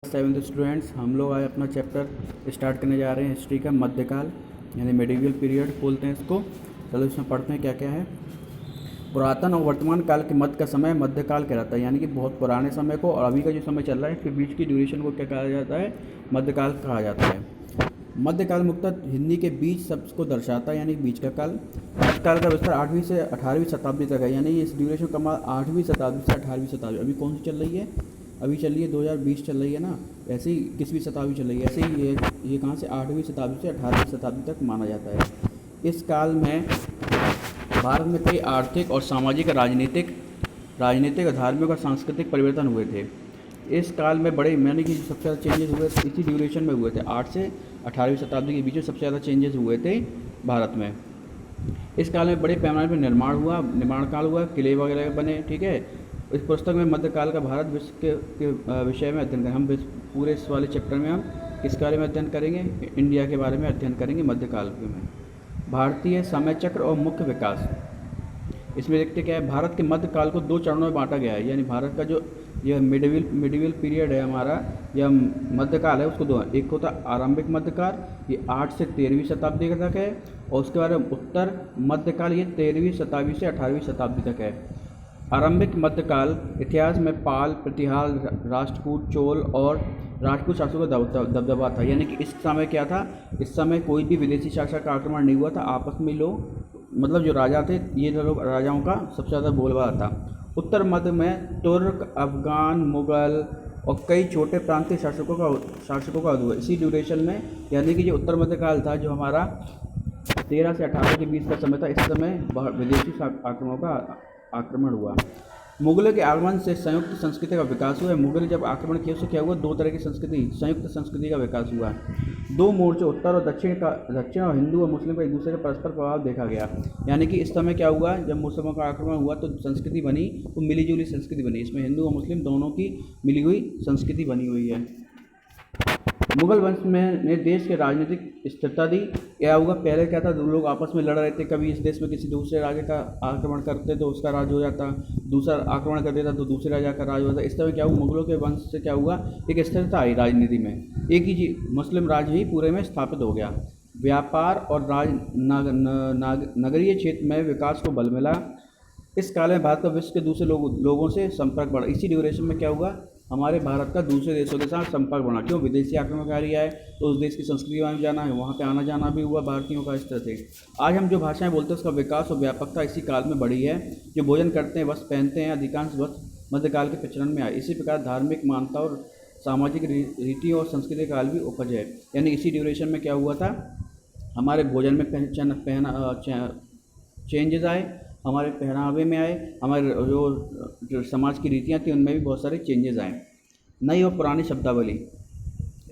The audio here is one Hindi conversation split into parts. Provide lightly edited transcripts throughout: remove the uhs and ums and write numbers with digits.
सेवेंथ स्टूडेंट्स, हम लोग आज अपना चैप्टर स्टार्ट करने जा रहे हैं हिस्ट्री का मध्यकाल यानी मेडिवल पीरियड बोलते हैं इसको। चलो इसमें पढ़ते हैं क्या क्या है। पुरातन और वर्तमान काल के मध्य का समय मध्यकाल कहलाता है, यानी कि बहुत पुराने समय को और अभी का जो समय चल रहा है इसके बीच की ड्यूरेशन को क्या कहा जाता है, मध्यकाल कहा जाता है। मध्यकाल मुख्यतः हिंदी के बीच शब्द को दर्शाता है, यानी बीच का काल। मध्यकाल का विस्तार 8वीं से 18वीं शताब्दी तक है, यानी इस ड्यूरेशन का 8वीं शताब्दी से 18वीं शताब्दी। अभी कौन सी चल रही है? अभी चल रही है 2020 चल रही है ना, ऐसे ही 21वीं शताब्दी चल रही है। ऐसे ही ये कहाँ से 8वीं शताब्दी से 18वीं शताब्दी तक माना जाता है। इस काल में भारत में कई आर्थिक और सामाजिक राजनीतिक धार्मिक और सांस्कृतिक परिवर्तन हुए थे। इस काल में बड़े यानी कि सबसे ज़्यादा चेंजेस हुए इसी ड्यूरेशन में हुए थे। 8 से 18वीं शताब्दी के बीच में सबसे ज़्यादा चेंजेस हुए थे भारत में। इस काल में बड़े पैमाने पर निर्माण काल हुआ, किले वगैरह बने। ठीक है, इस पुस्तक में मध्यकाल का भारत विश्व के विषय में अध्ययन करें। हम पूरे इस वाले चैप्टर में हम किस बारे में अध्ययन करेंगे? इंडिया के बारे में अध्ययन करेंगे मध्यकाल में। भारतीय समय चक्र और मुख्य विकास। इसमें देखते क्या है, भारत के मध्यकाल को 2 चरणों में बांटा गया है, यानी भारत का जो यह मिडिवल पीरियड है हमारा, यह मध्यकाल है, उसको 2 है। एक होता है आरंभिक मध्यकाल, ये 8 से 13वीं शताब्दी तक है, और उसके बाद उत्तर मध्यकाल, ये 13वीं शताब्दी से 18वीं शताब्दी तक है। आरंभिक मध्यकाल इतिहास में पाल, प्रतिहार, राष्ट्रकूट, चोल और राजपूत शासकों का दबदबा था, यानी कि इस समय क्या था, इस समय कोई भी विदेशी शासक का आक्रमण नहीं हुआ था। आपस में लोग मतलब जो राजा थे, ये लोग राजाओं का सबसे ज़्यादा बोलबाला था। उत्तर मध्य में तुर्क, अफगान, मुगल और कई छोटे प्रांतीय शासकों का हुआ इसी ड्यूरेशन में, यानी कि जो उत्तर मध्यकाल था, जो हमारा 13 से 18 के बीच का समय था, इस समय विदेशी आक्रमणों का आक्रमण हुआ। मुगलों के आगमन से संयुक्त संस्कृति का विकास हुआ है। मुगल जब आक्रमण किया उससे क्या हुआ, 2 तरह की संयुक्त संस्कृति का विकास हुआ। 2 मोर्चे, उत्तर और दक्षिण और हिंदू और मुस्लिम का एक दूसरे का परस्पर प्रभाव देखा गया, यानी कि इस समय क्या हुआ, जब मुसलमानों का आक्रमण हुआ तो संस्कृति बनी, तो मिलीजुली संस्कृति बनी। इसमें हिंदू और मुस्लिम दोनों की मिली हुई संस्कृति बनी हुई है। मुगल वंश में ने देश के राजनीतिक स्थिरता दी। क्या हुआ, पहले क्या था, लोग आपस में लड़ रहे थे, कभी इस देश में किसी दूसरे राज्य का आक्रमण करते तो उसका राज हो जाता, दूसरा आक्रमण कर देता तो दूसरे राजा का राज होता। इस तरह क्या हुआ, मुगलों के वंश से क्या हुआ, एक स्थिरता आई राजनीति में, एक ही मुस्लिम राज्य ही पूरे में स्थापित हो गया। व्यापार और नगरीय क्षेत्र में विकास को बल मिला। इस काल में भारत का विश्व के दूसरे लोगों से संपर्क बढ़ा। इसी ड्यूरेशन में क्या हुआ, हमारे भारत का दूसरे देशों के साथ संपर्क बढ़ा। क्यों? विदेशी आक्रमणकारी आए तो उस देश की संस्कृति में जाना है, वहाँ पे आना जाना भी हुआ भारतीयों का। इस तरह से आज हम जो भाषाएं बोलते हैं उसका विकास और व्यापकता इसी काल में बढ़ी है। जो भोजन करते हैं, वस्त्र पहनते हैं, अधिकांश वस्त्र मध्यकाल के प्रचलन में आए। इसी प्रकार धार्मिक मान्यता और सामाजिक रीति और संस्कृति काल भी उपज है, यानी इसी ड्यूरेशन में क्या हुआ था, हमारे भोजन में चेंजेस आए, हमारे पहनावे में आए, हमारे जो समाज की रीतियाँ थी उनमें भी बहुत सारे चेंजेस आए। नई और पुरानी शब्दावली,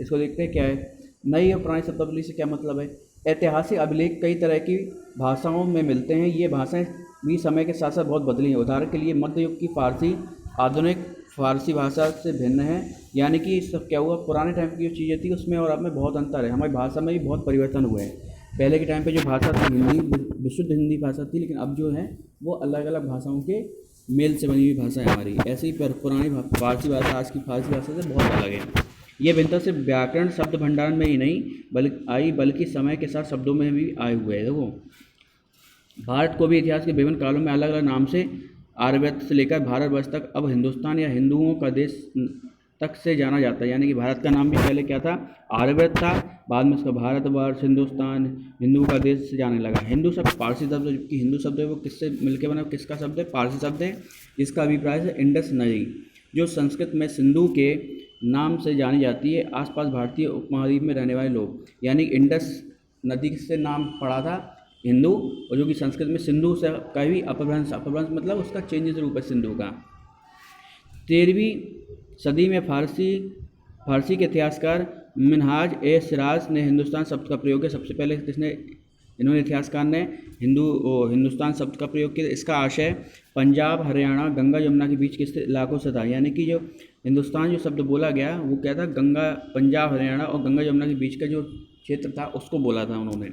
इसको देखते हैं क्या है। नई और पुरानी शब्दावली से क्या मतलब है? ऐतिहासिक अभिलेख कई तरह की भाषाओं में मिलते हैं, ये भाषाएं भी समय के साथ साथ बहुत बदली हैं। उदाहरण के लिए मध्य युग की फारसी आधुनिक फारसी भाषा से भिन्न है, यानी कि सब क्या हुआ, पुराने टाइम की जो चीज़ें थी उसमें और अब में बहुत अंतर है। हमारी भाषा में भी बहुत परिवर्तन हुए हैं। पहले के टाइम पे जो भाषा थी हिंदी, विशुद्ध हिंदी भाषा थी, लेकिन अब जो है वो अलग अलग भाषाओं के मेल से बनी हुई भाषा है हमारी। ऐसे ही पुरानी फारसी भाषा आज की फारसी भाषा से बहुत अलग है। ये भिन्नता सिर्फ व्याकरण शब्द भंडारण में ही नहीं बल्कि समय के साथ शब्दों में भी आए हुए है। देखो, भारत को भी इतिहास के विभिन्न कालों में अलग अलग नाम से आर्यवर्त से लेकर भारतवर्ष तक अब हिंदुस्तान या हिंदुओं का देश तक से जाना जाता है। यानी कि भारत का नाम भी पहले क्या था, आर्यवर्त था, बाद में उसका भारतवर्ष, हिंदुस्तान, हिंदुओं का देश से जाने लगा। हिंदू शब्द पारसी शब्द, जबकि हिंदू शब्द है वो किससे मिलकर बना, किसका शब्द है, पारसी शब्द है। इसका अभिप्राय है इंडस नदी, जो संस्कृत में सिंधु के नाम से जानी जाती है। आसपास भारतीय उपमहाद्वीप में रहने वाले लोग, यानी इंडस नदी से नाम पड़ा था हिंदू, और जो कि संस्कृत में सिंधु से का भी अपभ्रंश मतलब उसका चेंजेस रूप है सिंधु का। 13वीं सदी में फारसी के इतिहासकार मिनहाज ए सिराज ने हिंदुस्तान शब्द का प्रयोग किया। सबसे पहले किसने, इन्होंने इतिहासकार ने हिंदुस्तान शब्द का प्रयोग किया। इसका आशय पंजाब, हरियाणा, गंगा यमुना के बीच के स्थित इलाकों से था, यानी कि जो हिंदुस्तान जो शब्द बोला गया वो क्या था, पंजाब, हरियाणा और गंगा यमुना के बीच का जो क्षेत्र था उसको बोला था उन्होंने।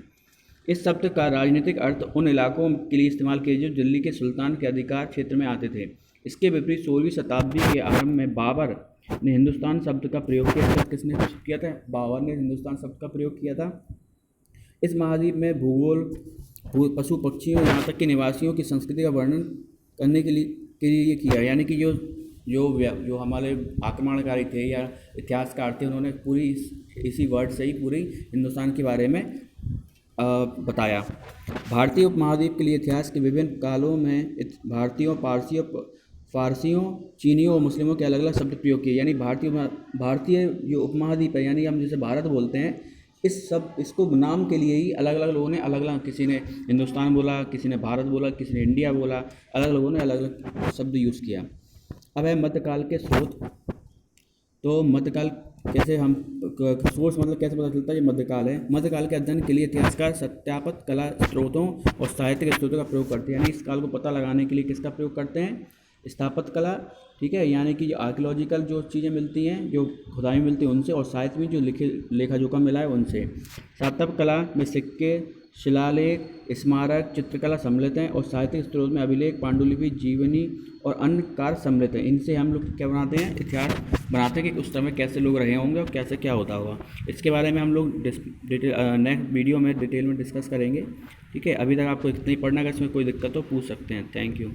इस शब्द का राजनीतिक अर्थ उन इलाकों के लिए इस्तेमाल किया जो दिल्ली के सुल्तान के अधिकार क्षेत्र में आते थे। इसके विपरीत 16वीं शताब्दी के आरंभ में बाबर ने हिंदुस्तान शब्द का प्रयोग किया था। किसने किया था? बाबर ने हिंदुस्तान शब्द का प्रयोग किया था। इस महाद्वीप में भूगोल, पशु पक्षियों, यहाँ तक कि निवासियों की संस्कृति का वर्णन करने के लिए ये किया। यानी कि जो हमारे आक्रमणकारी थे या इतिहासकार थे, उन्होंने पूरी इसी वर्ड से ही पूरी हिंदुस्तान के बारे में बताया। भारतीय उपमहाद्वीप के लिए इतिहास के विभिन्न कालों में भारतीयों, फारसियों, चीनियों और मुस्लिमों के अलग अलग शब्द प्रयोग किए। यानी भारतीय जो उपमहाद्वीप है, यानी हम जैसे भारत बोलते हैं, इसको नाम के लिए ही अलग अलग लोगों ने अलग अलग, किसी ने हिंदुस्तान बोला, किसी ने भारत बोला, किसी ने इंडिया बोला, अलग लोगों ने अलग अलग शब्द यूज़ किया। अब है मध्यकाल के स्रोत। तो मध्यकाल कैसे हम सोर्स मतलब कैसे पता चलता है ये मध्यकाल है? मध्यकाल के अध्ययन के लिए इतिहासकार सत्यापित कला स्रोतों और साहित्य के स्रोतों का प्रयोग करते हैं। यानी इस काल को पता लगाने के लिए किसका प्रयोग करते हैं? स्थापत्य कला, ठीक है, यानी कि जो आर्कियोलॉजिकल जो चीज़ें मिलती हैं, जो खुदाई मिलती हैं उनसे, और साहित्य में जो लेखा जोखा मिला है उनसे। स्थापत्य कला में सिक्के, शिलालेख, स्मारक, चित्रकला सम्मिलित हैं, और साहित्यिक स्रोत में अभिलेख, पांडुलिपि, जीवनी और अन्य कार्य सम्मिलित हैं। इनसे हम लोग क्या बनाते हैं? इतिहास बनाते हैं कि उस समय कैसे लोग रहे होंगे और कैसे क्या होता होगा। इसके बारे में हम लोग नेक्स्ट वीडियो में डिटेल में डिस्कस करेंगे। ठीक है, अभी तक आपको इतना ही पढ़ना है। अगर इसमें कोई दिक्कत हो पूछ सकते हैं। Thank you.